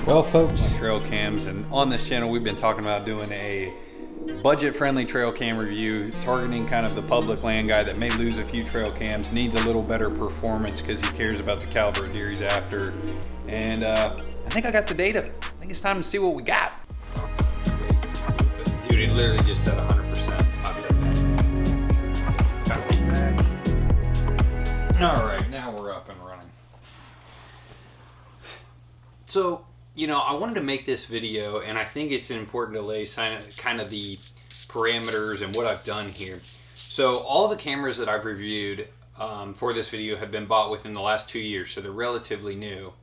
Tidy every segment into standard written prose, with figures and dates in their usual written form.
Well, folks, trail cams, and on this channel we've been talking about doing a budget-friendly trail cam review, targeting kind of the public land guy that may lose a few trail cams, needs a little better performance because he cares about the caliber of deer he's after. And I think I got the data. I think it's time to see what we got. Dude, it literally just said 100%. All right, now we're up and running. So, you know, I wanted to make this video, and I think it's important to lay kind of the parameters and what I've done here. So all the cameras that I've reviewed for this video have been bought within the last 2 years, so they're relatively new.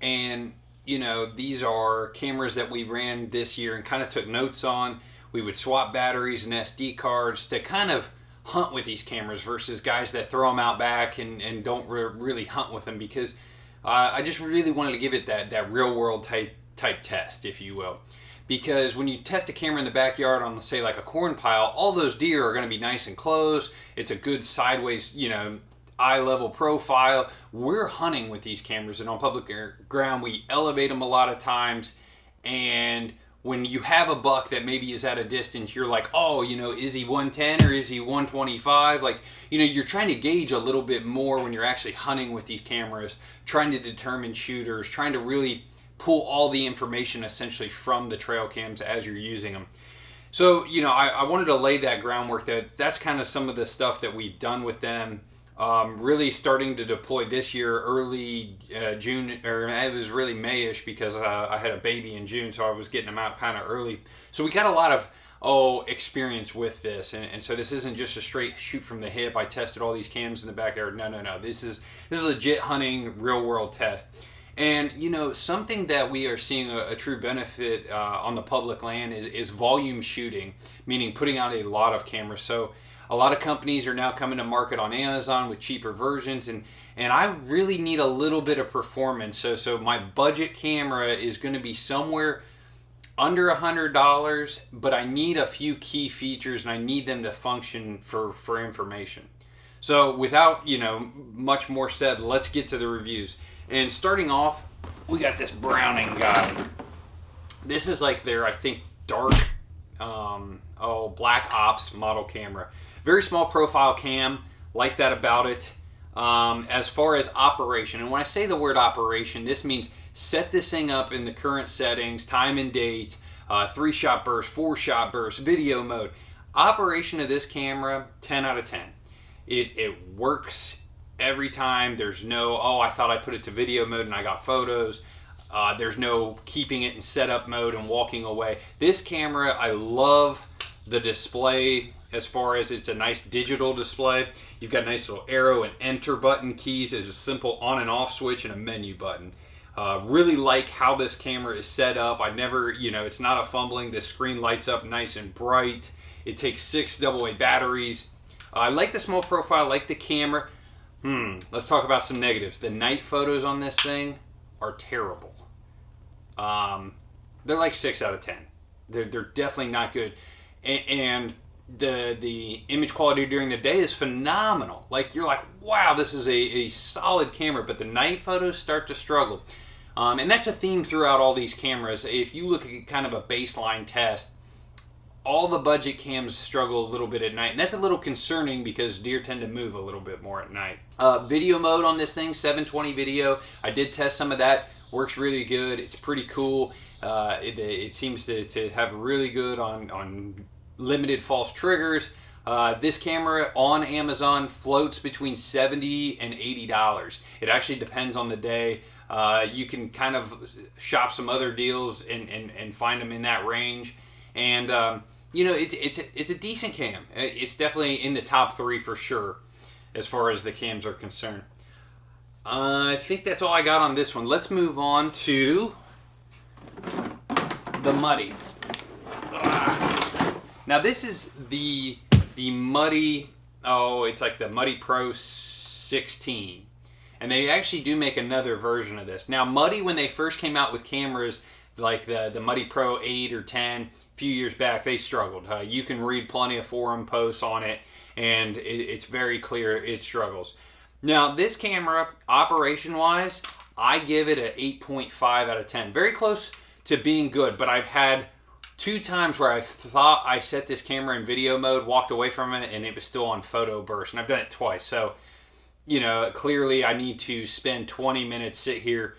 And, you know, these are cameras that we ran this year and kind of took notes on. We would swap batteries and SD cards to kind of hunt with these cameras versus guys that throw them out back and don't really hunt with them, because I just really wanted to give it that real world type test, if you will. Because when you test a camera in the backyard on, say, like a corn pile, all those deer are going to be nice and close. It's a good sideways, you know, eye level profile. We're hunting with these cameras, and on public ground we elevate them a lot of times. And when you have a buck that maybe is at a distance, you're like, oh, you know, is he 110 or is he 125? Like, you know, you're trying to gauge a little bit more when you're actually hunting with these cameras, trying to determine shooters, trying to really pull all the information essentially from the trail cams as you're using them. So, you know, I wanted to lay that groundwork. That's kind of some of the stuff that we've done with them. Really starting to deploy this year, early June, or it was really May-ish, because I had a baby in June, so I was getting them out kind of early. So we got a lot of experience with this, and so this isn't just a straight shoot from the hip. I tested all these cams in the backyard. No. This is legit hunting, real world test. And, you know, something that we are seeing a true benefit on the public land is volume shooting, meaning putting out a lot of cameras. So a lot of companies are now coming to market on Amazon with cheaper versions, and I really need a little bit of performance. So my budget camera is going to be somewhere under $100, but I need a few key features, and I need them to function for information. So without, you know, much more said, let's get to the reviews. And starting off, we got this Browning guy. This is like their, I think, dark Black Ops model camera. Very small profile cam, like that about it. As far as operation, and when I say the word operation, this means set this thing up in the current settings, time and date, 3-shot burst, 4-shot burst, video mode. Operation of this camera, 10 out of 10. It works every time. There's no, oh, I thought I put it to video mode and I got photos. There's no keeping it in setup mode and walking away. This camera, I love the display. As far as it's a nice digital display, you've got a nice little arrow and enter button keys. There's a simple on and off switch and a menu button. Really like how this camera is set up. I've never, you know, it's not a fumbling. The screen lights up nice and bright. It takes 6 AA batteries. I like the small profile, I like the camera. Let's talk about some negatives. The night photos on this thing are terrible. They're like 6 out of 10. They're definitely not good. And the image quality during the day is phenomenal. Like, you're like, wow, this is a solid camera, but the night photos start to struggle. And that's a theme throughout all these cameras. If you look at kind of a baseline test, all the budget cams struggle a little bit at night, and that's a little concerning because deer tend to move a little bit more at night. Video mode on this thing, 720 video. I did test some of that. Works really good. It's pretty cool. It seems to have really good on limited false triggers. This camera on Amazon floats between $70 and $80. It actually depends on the day. You can kind of shop some other deals and find them in that range. And you know, it's a decent cam. It's definitely in the top 3 for sure as far as the cams are concerned. I think that's all I got on this one. Let's move on to the Muddy. Now this is the Muddy, it's like the Muddy Pro 16. And they actually do make another version of this. Now Muddy, when they first came out with cameras like the Muddy Pro 8 or 10 a few years back, they struggled. You can read plenty of forum posts on it, and it's very clear it struggles. Now this camera, operation wise, I give it an 8.5 out of 10. Very close to being good, but I've had 2 times where I thought I set this camera in video mode, walked away from it, and it was still on photo burst. And I've done it twice. So, you know, clearly I need to spend 20 minutes, sit here,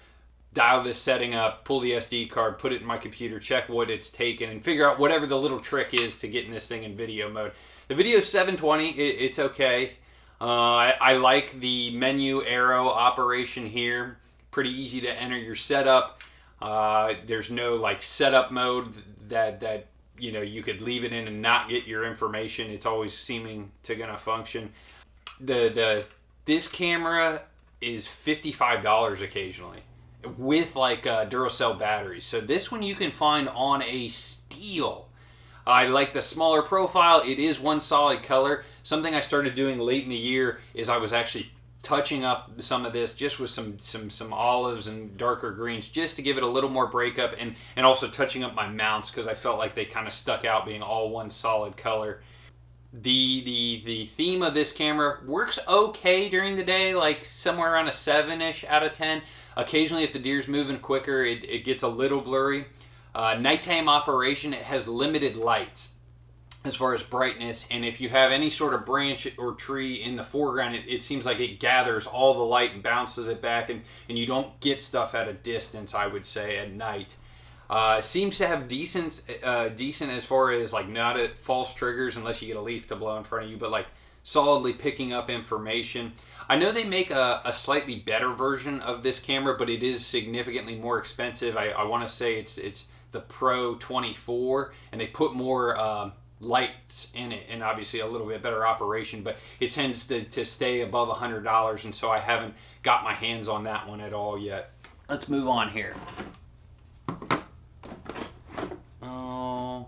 dial this setting up, pull the SD card, put it in my computer, check what it's taken, and figure out whatever the little trick is to getting this thing in video mode. The video's 720. It's okay. I like the menu arrow operation here. Pretty easy to enter your setup. There's no like setup mode that you know you could leave it in and not get your information. It's always seeming to gonna function. This camera is $55 occasionally with like Duracell batteries. So this one you can find on a steal. I like the smaller profile. It is one solid color. Something I started doing late in the year is I was actually touching up some of this just with some olives and darker greens just to give it a little more breakup, and also touching up my mounts because I felt like they kind of stuck out being all one solid color. The theme of this camera works okay during the day, like somewhere around a 7-ish out of 10. Occasionally if the deer's moving quicker, it gets a little blurry. Nighttime operation, it has limited lights as far as brightness, and if you have any sort of branch or tree in the foreground, it seems like it gathers all the light and bounces it back, and you don't get stuff at a distance, I would say, at night. Seems to have decent as far as like not at false triggers unless you get a leaf to blow in front of you, but like solidly picking up information. I know they make a slightly better version of this camera, but it is significantly more expensive. I want to say it's the Pro 24, and they put more lights in it, and obviously a little bit better operation, but it tends to stay above $100, and so I haven't got my hands on that one at all yet. Let's move on here. Oh,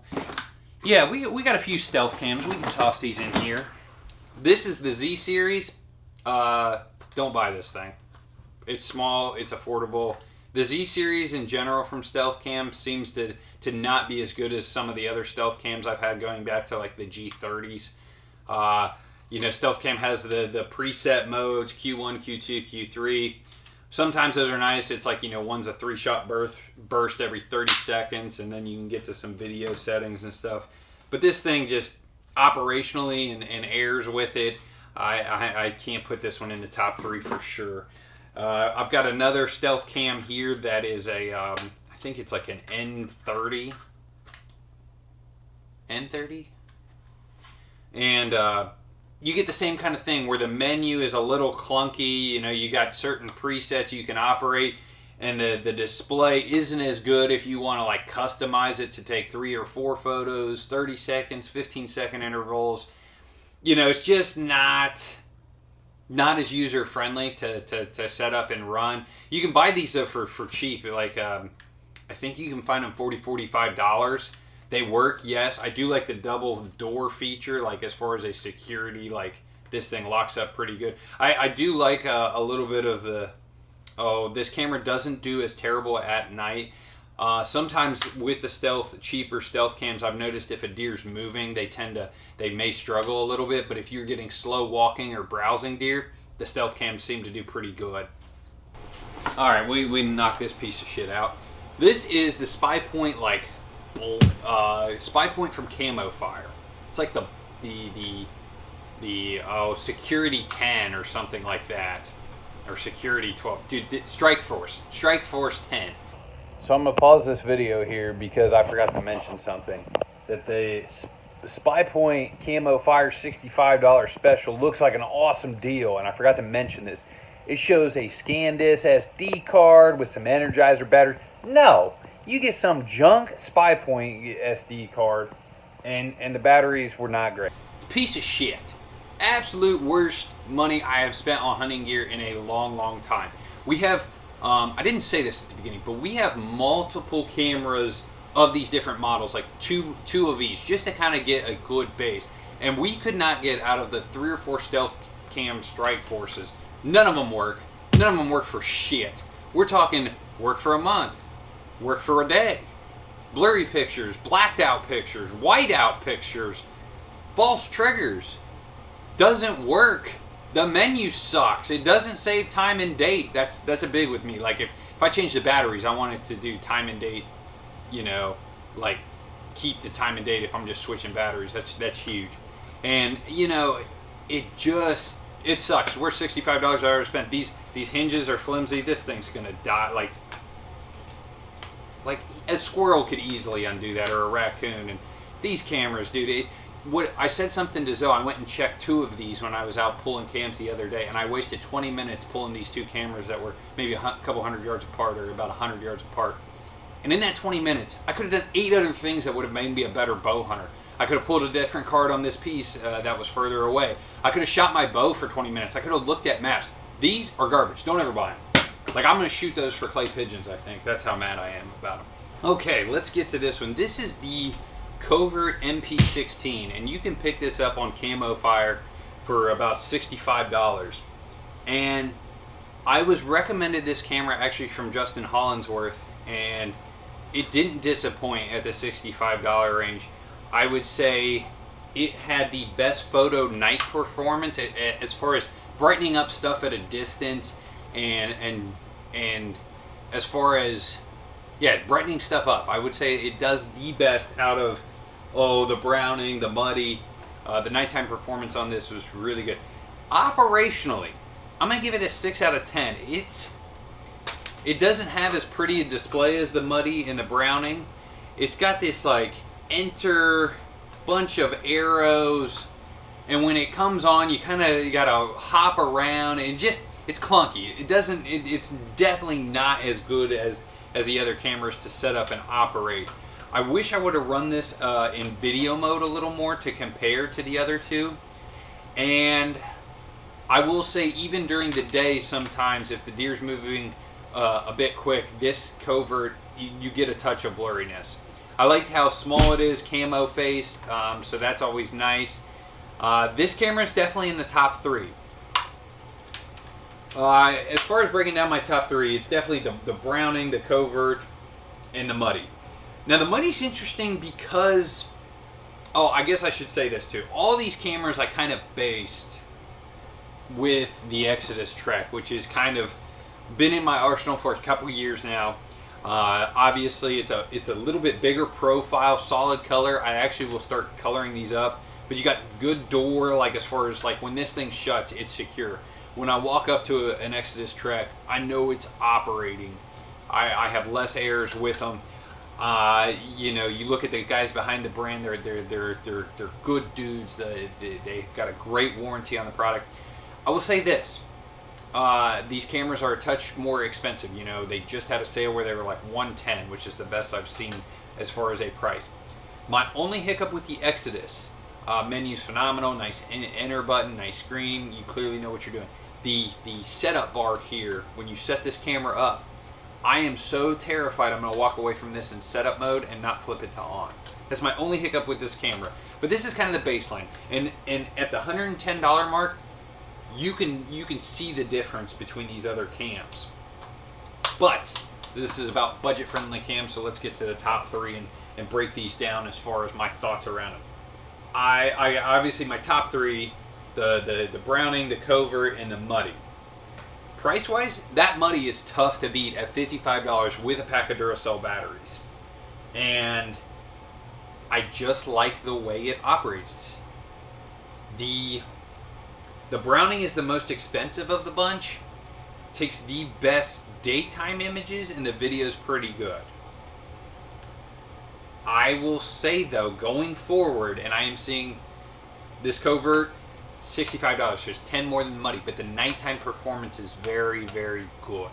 yeah, we got a few stealth cams. We can toss these in here. This is the Z series. Don't buy this thing. It's small, it's affordable. The Z series in general from Stealth Cam seems to not be as good as some of the other Stealth Cams I've had going back to like the G30s. You know, Stealth Cam has the preset modes, Q1, Q2, Q3. Sometimes those are nice. It's like, you know, one's a 3-shot burst every 30 seconds, and then you can get to some video settings and stuff. But this thing just operationally and airs with it. I can't put this one in the top 3 for sure. I've got another Stealth Cam here that is a, I think it's like an N30. N30? And you get the same kind of thing where the menu is a little clunky. You know, you got certain presets you can operate, and the display isn't as good if you want to like customize it to take 3 or 4 photos, 30 seconds, 15-second intervals. You know, it's just not as user friendly to set up and run. You can buy these though for cheap. Like I think you can find them $45. They work, yes. I do like the double door feature, like as far as a security, like this thing locks up pretty good. I do like a little bit of the, this camera doesn't do as terrible at night. Sometimes with the cheaper stealth cams, I've noticed if a deer's moving, they may struggle a little bit, but if you're getting slow walking or browsing deer, the stealth cams seem to do pretty good. All right, we knocked this piece of shit out. This is the Spy Point Spy Point from Camo Fire. It's like the Security 10 or something like that, or Security 12. Dude, Strike Force 10. So I'm going to pause this video here because I forgot to mention something. That the Spy Point Camo Fire $65 special looks like an awesome deal, and I forgot to mention this. It shows a SanDisk SD card with some Energizer battery. No, you get some junk Spy Point SD card, and the batteries were not great. It's a piece of shit. Absolute worst money I have spent on hunting gear in a long, long time. We have... I didn't say this at the beginning, but we have multiple cameras of these different models, like two of each, just to kind of get a good base. And we could not get out of the 3 or 4 Stealth Cam Strike Forces. None of them work. None of them work for shit. We're talking work for a month, work for a day, blurry pictures, blacked out pictures, white out pictures, false triggers. Doesn't work. The menu sucks. It doesn't save time and date. That's a big with me. Like if I change the batteries, I want it to do time and date, you know, like keep the time and date if I'm just switching batteries. That's huge. And you know, it sucks. We're $65 I ever spent. These hinges are flimsy. This thing's gonna die. Like a squirrel could easily undo that, or a raccoon. And these cameras, dude, I said something to Zoe. I went and checked 2 of these when I was out pulling cams the other day, and I wasted 20 minutes pulling these 2 cameras that were maybe a couple hundred yards apart, or about 100 yards apart. And in that 20 minutes, I could have done 8 other things that would have made me a better bow hunter. I could have pulled a different card on this piece that was further away. I could have shot my bow for 20 minutes. I could have looked at maps. These are garbage. Don't ever buy them. Like, I'm going to shoot those for clay pigeons, I think. That's how mad I am about them. Okay, let's get to this one. This is the Covert MP16, and you can pick this up on Camo Fire for about $65. And I was recommended this camera actually from Justin Hollinsworth, and it didn't disappoint at the $65 range. I would say it had the best photo night performance as far as brightening up stuff at a distance, and as far as brightening stuff up. I would say it does the best out of the Browning, the Muddy. The nighttime performance on this was really good. Operationally, I'm gonna give it a 6 out of 10. It doesn't have as pretty a display as the Muddy and the Browning. It's got this like enter bunch of arrows, and when it comes on, you gotta hop around, and it's clunky. It's definitely not as good as the other cameras to set up and operate. I wish I would have run this in video mode a little more to compare to the other 2. And I will say, even during the day, sometimes if the deer's moving a bit quick, this Covert, you get a touch of blurriness. I like how small it is, camo face, so that's always nice. This camera is definitely in the top 3. As far as breaking down my top 3, it's definitely the Browning, the Covert, and the Muddy. Now the Muddy's interesting because, I guess I should say this too. All these cameras I kind of based with the Exodus Trek, which has kind of been in my arsenal for a couple years now. Obviously it's a little bit bigger profile, solid color. I actually will start coloring these up, but you got good door, like as far as like when this thing shuts, it's secure. When I walk up to an Exodus Trek, I know it's operating. I have less errors with them. You know, you look at the guys behind the brand, they're good dudes. They've got a great warranty on the product. I will say this. These cameras are a touch more expensive. You know, they just had a sale where they were like $110, which is the best I've seen as far as a price. My only hiccup with the Exodus, menu's phenomenal, nice enter button, nice screen, you clearly know what you're doing. The setup bar here, when you set this camera up, I am so terrified I'm going to walk away from this in setup mode and not flip it to on. That's my only hiccup with this camera. But this is kind of the baseline. And at the $110 mark, you can see the difference between these other cams. But this is about budget-friendly cams, so let's get to the top 3 and break these down as far as my thoughts around them. I obviously, my top 3, the Browning, the Covert, and the Muddy. Price-wise, that Muddy is tough to beat at $55 with a pack of Duracell batteries. And I just like the way it operates. The Browning is the most expensive of the bunch. Takes the best daytime images, and the video's pretty good. I will say though, going forward, and I am seeing this Covert, $65, so it's 10 more than the Muddy, but the nighttime performance is very, very good.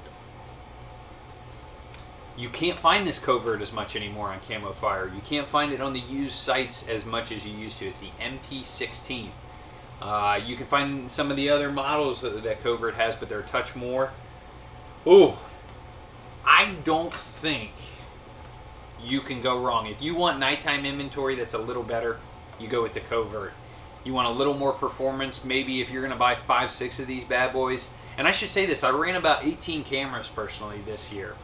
You can't find this Covert as much anymore on Camo Fire. You can't find it on the used sites as much as you used to. It's the MP16. You can find some of the other models that Covert has, but they're a touch more. Ooh, I don't think you can go wrong. If you want nighttime inventory that's a little better, you go with the Covert. You want a little more performance, maybe if you're going to buy 5, 6 of these bad boys. And I should say this, I ran about 18 cameras personally this year.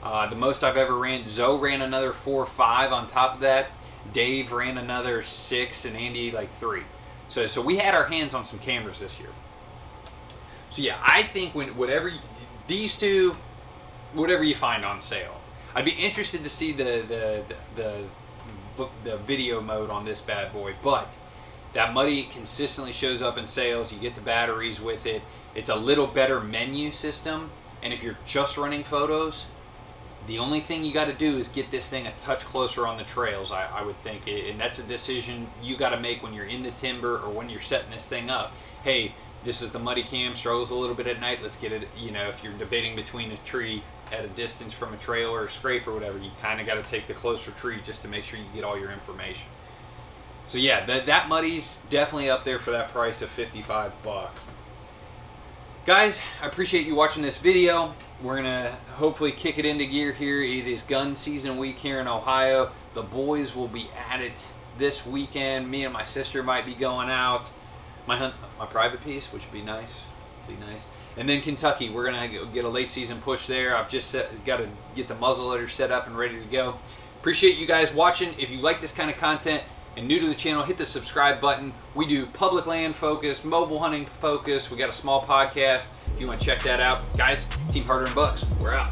The most I've ever ran. Zoe ran another 4 or 5 on top of that. Dave ran another 6, and Andy like 3. So we had our hands on some cameras this year. So yeah, I think these two, whatever you find on sale. I'd be interested to see the video mode on this bad boy, but that Muddy consistently shows up in sales. You get the batteries with it. It's a little better menu system, and if you're just running photos, the only thing you got to do is get this thing a touch closer on the trails, I would think, and that's a decision you got to make when you're in the timber or when you're setting this thing up. Hey, this is the Muddy cam, struggles a little bit at night, let's get it, you know, if you're debating between a tree at a distance from a trail or a scrape or whatever, you kind of got to take the closer tree just to make sure you get all your information. So yeah, that Muddy's definitely up there for that price of 55 bucks. Guys, I appreciate you watching this video. We're gonna hopefully kick it into gear here. It is gun season week here in Ohio. The boys will be at it this weekend. Me and my sister might be going out. My private piece, which would be nice. And then Kentucky, we're gonna get a late season push there. I've just got to get the muzzleloader set up and ready to go. Appreciate you guys watching. If you like this kind of content and new to the channel, hit the subscribe button. We do public land focus, mobile hunting focus. We got a small podcast if you want to check that out. Guys, Team Harder and Bucks, we're out.